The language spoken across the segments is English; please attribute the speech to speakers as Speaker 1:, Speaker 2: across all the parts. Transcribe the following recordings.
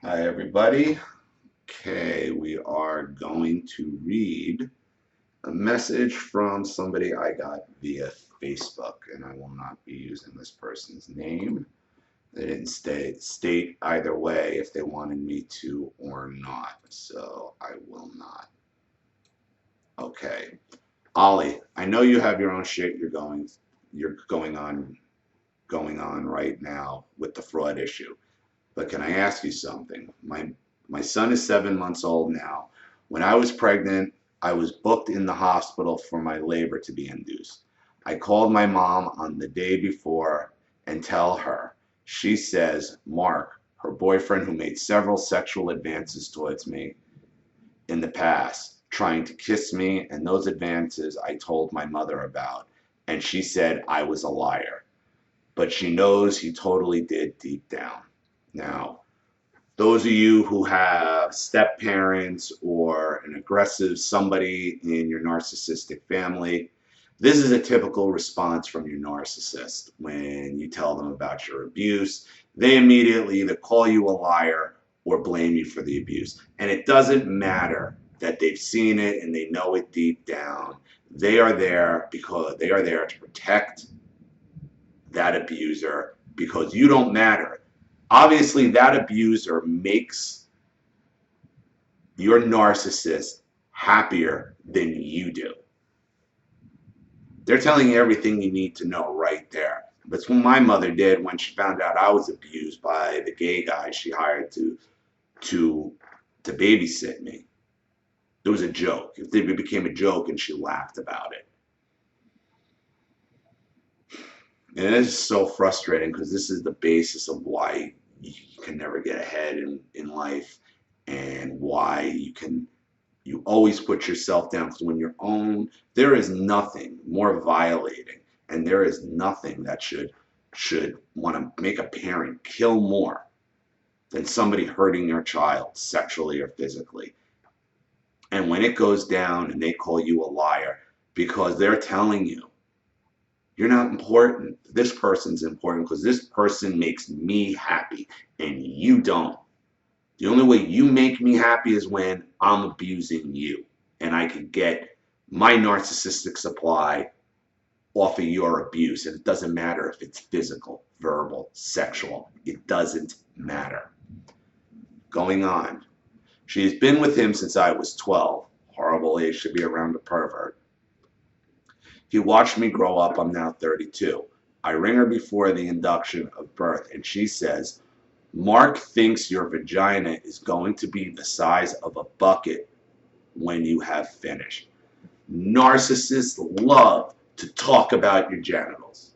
Speaker 1: Hi, everybody. Okay, we are going to read a message from somebody I got via Facebook, and I will not be using this person's name. They didn't state either way if they wanted me to or not, so I will not. Okay, Ollie, I know you have your own shit you're going on right now with the fraud issue. But can I ask you something? My son is 7 months old now. When I was pregnant, I was booked in the hospital for my labor to be induced. I called my mom on the day before and tell her. She says, Mark, her boyfriend who made several sexual advances towards me in the past, trying to kiss me, and those advances I told my mother about. And she said I was a liar. But she knows he totally did deep down. Now, those of you who have step parents or an aggressive somebody in your narcissistic family, this is a typical response from your narcissist when you tell them about your abuse. They immediately either call you a liar or blame you for the abuse. And it doesn't matter that they've seen it and they know it deep down. They are there because they are there to protect that abuser because you don't matter. Obviously, that abuser makes your narcissist happier than you do. They're telling you everything you need to know right there. That's what my mother did when she found out I was abused by the gay guy she hired to to babysit me. It was a joke. It became a joke, and she laughed about it. And it is so frustrating because this is the basis of why you can never get ahead in life and why you always put yourself down because when you're own, there is nothing more violating and there is nothing that should want to make a parent kill more than somebody hurting their child sexually or physically. And when it goes down and they call you a liar because they're telling you you're not important. This person's important because this person makes me happy and you don't. The only way you make me happy is when I'm abusing you and I can get my narcissistic supply off of your abuse. And it doesn't matter if it's physical, verbal, sexual. It doesn't matter. Going on. She's been with him since I was 12. Horrible age to be around a pervert. He watched me grow up. I'm now 32. I ring her before the induction of birth, and she says, Mark thinks your vagina is going to be the size of a bucket when you have finished. Narcissists love to talk about your genitals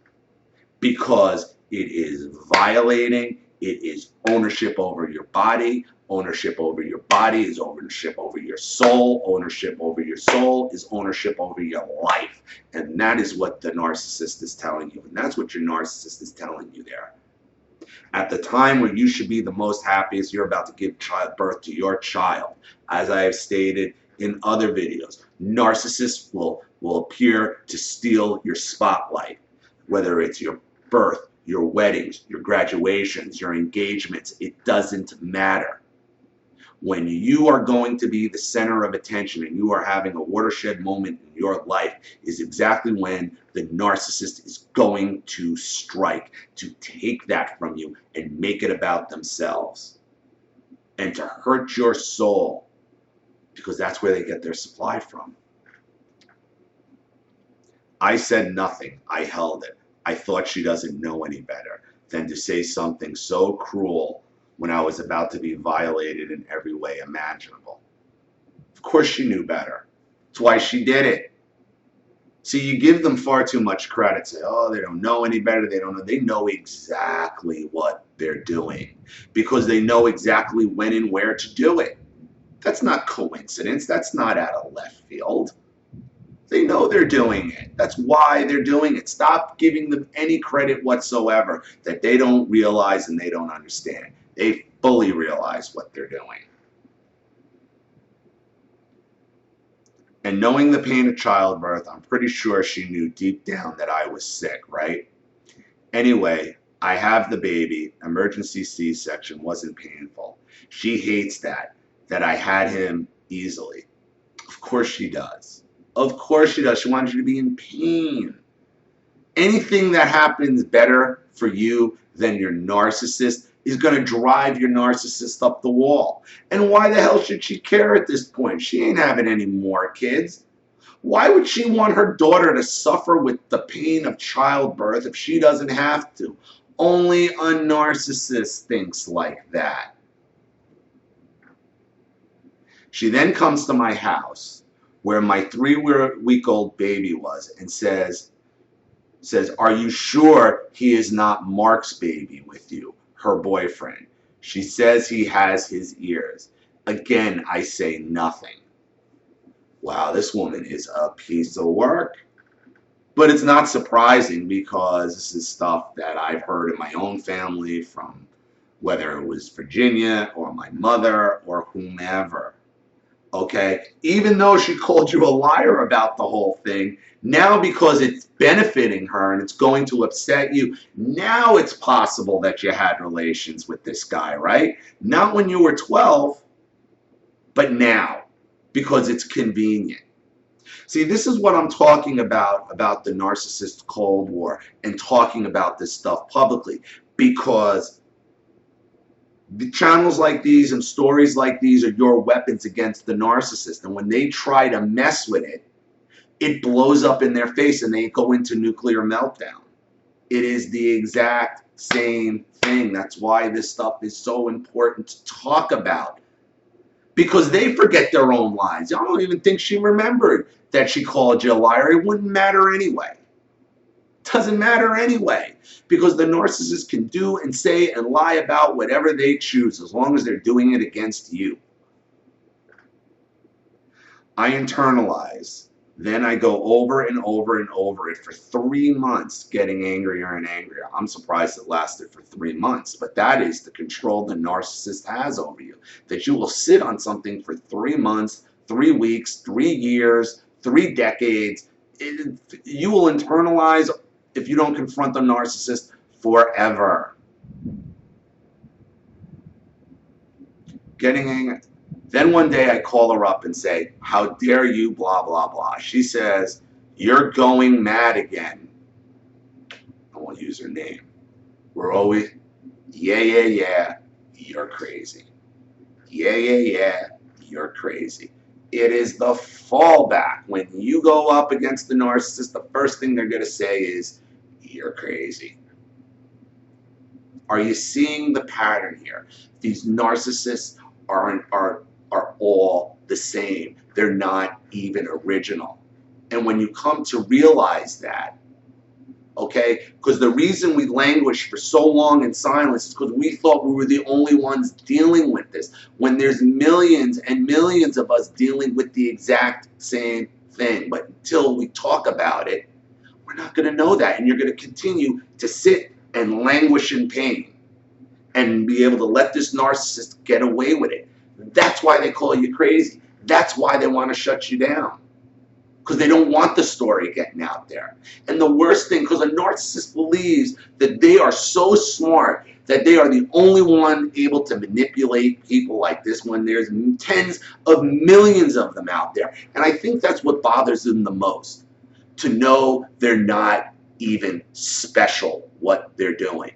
Speaker 1: because it is violating, it is ownership over your body. Ownership over your body is ownership over your soul. Ownership over your soul is ownership over your life. And that is what the narcissist is telling you. And that's what your narcissist is telling you there. At the time where you should be the most happiest, you're about to give birth to your child. As I have stated in other videos, narcissists will appear to steal your spotlight, whether it's your birth, your weddings, your graduations, your engagements, it doesn't matter. When you are going to be the center of attention and you are having a watershed moment in your life is exactly when the narcissist is going to strike, to take that from you and make it about themselves and to hurt your soul because that's where they get their supply from. I said nothing. I held it. I thought she doesn't know any better than to say something so cruel when I was about to be violated in every way imaginable. Of course she knew better. That's why she did it. See, you give them far too much credit. Say, oh, they don't know any better. They don't know. They know exactly what they're doing because they know exactly when and where to do it. That's not coincidence. That's not out of left field. They know they're doing it. That's why they're doing it. Stop giving them any credit whatsoever that they don't realize and they don't understand. They fully realize what they're doing. And knowing the pain of childbirth, I'm pretty sure she knew deep down that I was sick, right? Anyway, I have the baby. Emergency C-section wasn't painful. She hates that I had him easily. Of course she does. Of course she does. She wants you to be in pain. Anything that happens better for you than your narcissist is going to drive your narcissist up the wall. And why the hell should she care at this point? She ain't having any more kids. Why would she want her daughter to suffer with the pain of childbirth if she doesn't have to? Only a narcissist thinks like that. She then comes to my house where my 3-week-old baby was and says, are you sure he is not Mark's baby with you, her boyfriend? She says he has his ears. Again, I say nothing. Wow, this woman is a piece of work. But it's not surprising because this is stuff that I've heard in my own family from whether it was Virginia or my mother or whomever. Okay, even though she called you a liar about the whole thing, now because it's benefiting her and it's going to upset you, now it's possible that you had relations with this guy, right? Not when you were 12, but now, because it's convenient. See, this is what I'm talking about the narcissist Cold War and talking about this stuff publicly, because the channels like these and stories like these are your weapons against the narcissist. And when they try to mess with it, it blows up in their face and they go into nuclear meltdown. It is the exact same thing. That's why this stuff is so important to talk about. Because they forget their own lies. I don't even think she remembered that she called you a liar. It wouldn't matter anyway. Doesn't matter anyway, because the narcissist can do and say and lie about whatever they choose as long as they're doing it against you. I internalize. Then I go over and over and over it for 3 months, getting angrier and angrier. I'm surprised it lasted for 3 months, but that is the control the narcissist has over you. That you will sit on something for 3 months, 3 weeks, 3 years, 3 decades. You will internalize if you don't confront the narcissist forever. Getting angry. Then one day I call her up and say, how dare you, blah, blah, blah. She says, you're going mad again. I won't use her name. We're always, yeah, you're crazy. Yeah, you're crazy. It is the fallback. When you go up against the narcissist, the first thing they're going to say is, you're crazy. Are you seeing the pattern here? These narcissists are all the same. They're not even original. And when you come to realize that, okay, because the reason we languished for so long in silence is because we thought we were the only ones dealing with this, when there's millions and millions of us dealing with the exact same thing. But until we talk about it, we're not going to know that, and you're going to continue to sit and languish in pain and be able to let this narcissist get away with it. That's why they call you crazy. That's why they want to shut you down, because they don't want the story getting out there. And the worst thing, because a narcissist believes that they are so smart that they are the only one able to manipulate people like this when there's tens of millions of them out there. And I think that's what bothers them the most, to know they're not even special what they're doing.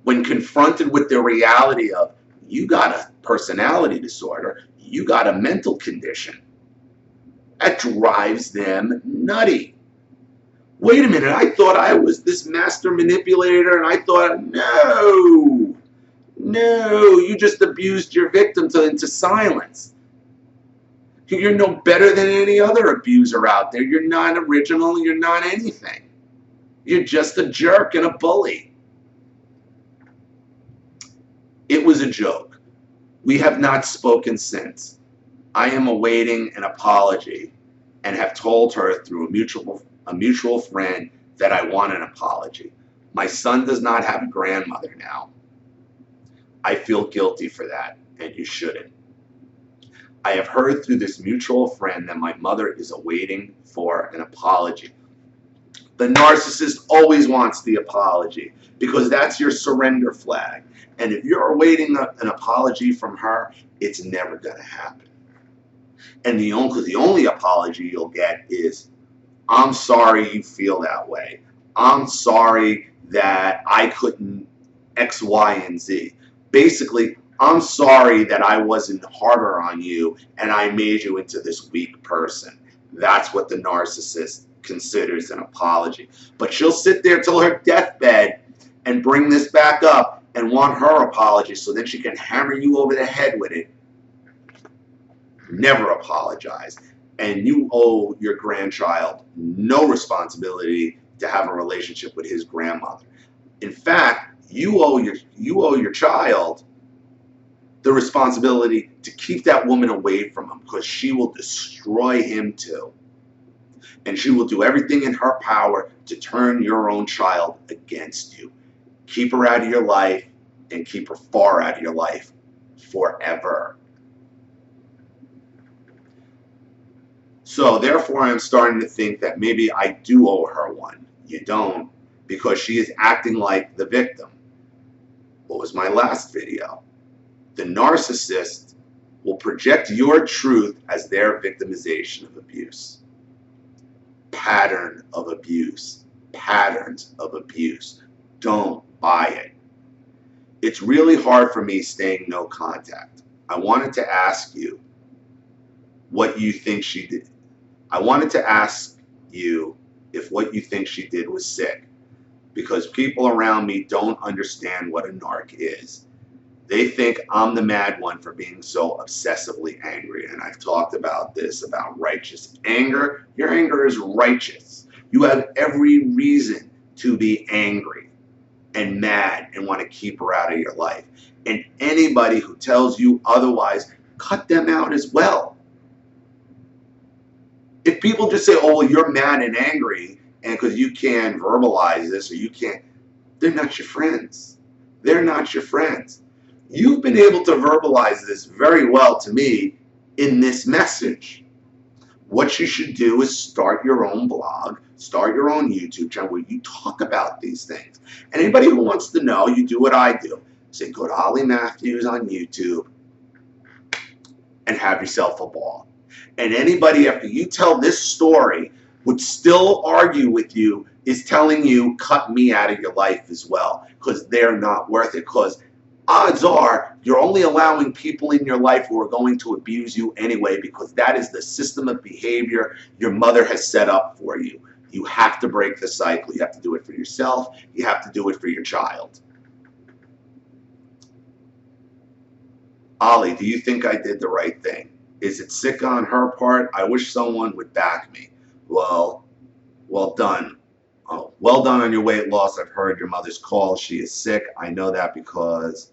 Speaker 1: When confronted with the reality of, you got a personality disorder, you got a mental condition, that drives them nutty. Wait a minute, I thought I was this master manipulator, and I thought, no, you just abused your victim into silence. You're no better than any other abuser out there. You're not original, you're not anything. You're just a jerk and a bully. It was a joke. We have not spoken since. I am awaiting an apology and have told her through a mutual friend that I want an apology. My son does not have a grandmother now. I feel guilty for that, and you shouldn't. I have heard through this mutual friend that my mother is awaiting for an apology. The narcissist always wants the apology because that's your surrender flag. And if you're awaiting an apology from her, it's never going to happen. And the only apology you'll get is, I'm sorry you feel that way. I'm sorry that I couldn't X, Y, and Z. Basically, I'm sorry that I wasn't harder on you and I made you into this weak person. That's what the narcissist considers an apology. But she'll sit there till her deathbed and bring this back up and want her apology so then she can hammer you over the head with it. Never apologize. And you owe your grandchild no responsibility to have a relationship with his grandmother. In fact, you owe your child the responsibility to keep that woman away from him, because she will destroy him too. And she will do everything in her power to turn your own child against you. Keep her out of your life and keep her far out of your life forever. So therefore, I'm starting to think that maybe I do owe her one. You don't, because she is acting like the victim. What was my last video? The narcissist will project your truth as their victimization of abuse. Pattern of abuse. Patterns of abuse. Don't buy it. It's really hard for me staying no contact. I wanted to ask you what you think she did. I wanted to ask you if what you think she did was sick, because people around me don't understand what a narc is. They think I'm the mad one for being so obsessively angry. And I've talked about this, about righteous anger. Your anger is righteous. You have every reason to be angry and mad and want to keep her out of your life. And anybody who tells you otherwise, cut them out as well. If people just say, oh, well, you're mad and angry, and because you can't verbalize this or you can't, they're not your friends. They're not your friends. You've been able to verbalize this very well to me in this message. What you should do is start your own blog, start your own YouTube channel where you talk about these things. And anybody who wants to know, you do what I do. Say, go to Ollie Matthews on YouTube and have yourself a ball. And anybody, after you tell this story, would still argue with you, is telling you, cut me out of your life as well, because they're not worth it. Because odds are you're only allowing people in your life who are going to abuse you anyway, because that is the system of behavior your mother has set up for you. You have to break the cycle. You have to do it for yourself. You have to do it for your child. Ollie, do you think I did the right thing? Is it sick on her part? I wish someone would back me. Well done. Oh, well done on your weight loss. I've heard your mother's call. She is sick. I know that because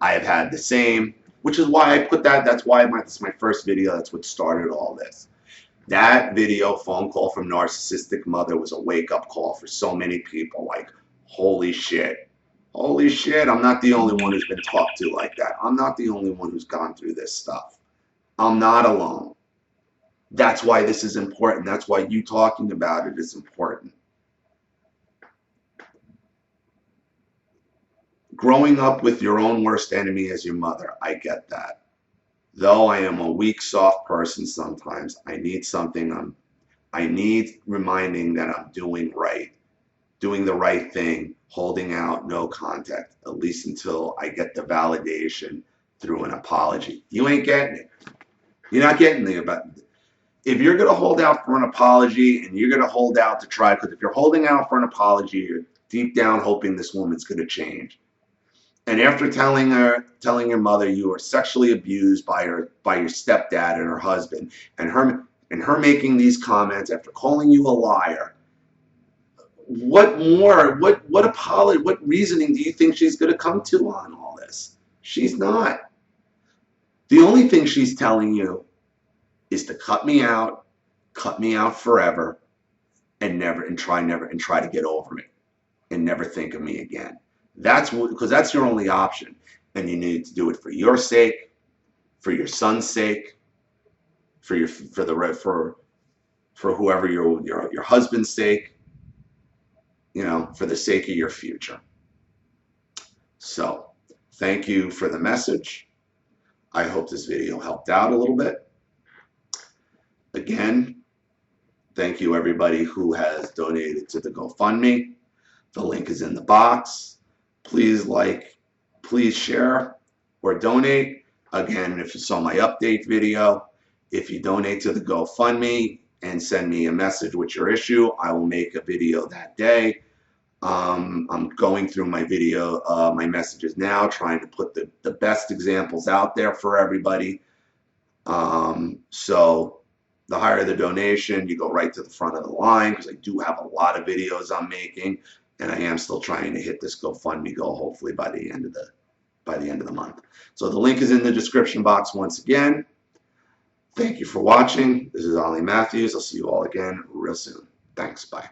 Speaker 1: I have had the same, which is why I put that. That's why it's my first video. That's what started all this. That video, phone call from narcissistic mother, was a wake-up call for so many people. Like, holy shit. Holy shit, I'm not the only one who's been talked to like that. I'm not the only one who's gone through this stuff. I'm not alone. That's why this is important. That's why you talking about it is important. Growing up with your own worst enemy as your mother, I get that. Though I am a weak, soft person sometimes, I need something. I need reminding that I'm doing right, doing the right thing, holding out, no contact, at least until I get the validation through an apology. You ain't getting it. You're not getting the about. If you're going to hold out for an apology and you're going to hold out to try, because if you're holding out for an apology, you're deep down hoping this woman's going to change. And after telling your mother you were sexually abused by your stepdad and her husband, and her making these comments after calling you a liar, what more? What apology? What reasoning do you think she's going to come to on all this? She's not. The only thing she's telling you is to cut me out forever, and try to get over me, and never think of me again. Because that's your only option, and you need to do it for your sake, for your son's sake, for whoever your husband's sake. for the sake of your future. So thank you for the message. I hope this video helped out a little bit. Again, thank you everybody who has donated to the GoFundMe. The link is in the box. Please like, please share or donate. Again, if you saw my update video, if you donate to the GoFundMe and send me a message with your issue, I will make a video that day. I'm going through my my messages now, trying to put the best examples out there for everybody. So the higher the donation, you go right to the front of the line, because I do have a lot of videos I'm making, and I am still trying to hit this GoFundMe goal hopefully by the end of the month. So the link is in the description box once again. Thank you for watching. This is Ollie Matthews. I'll see you all again real soon. Thanks. Bye.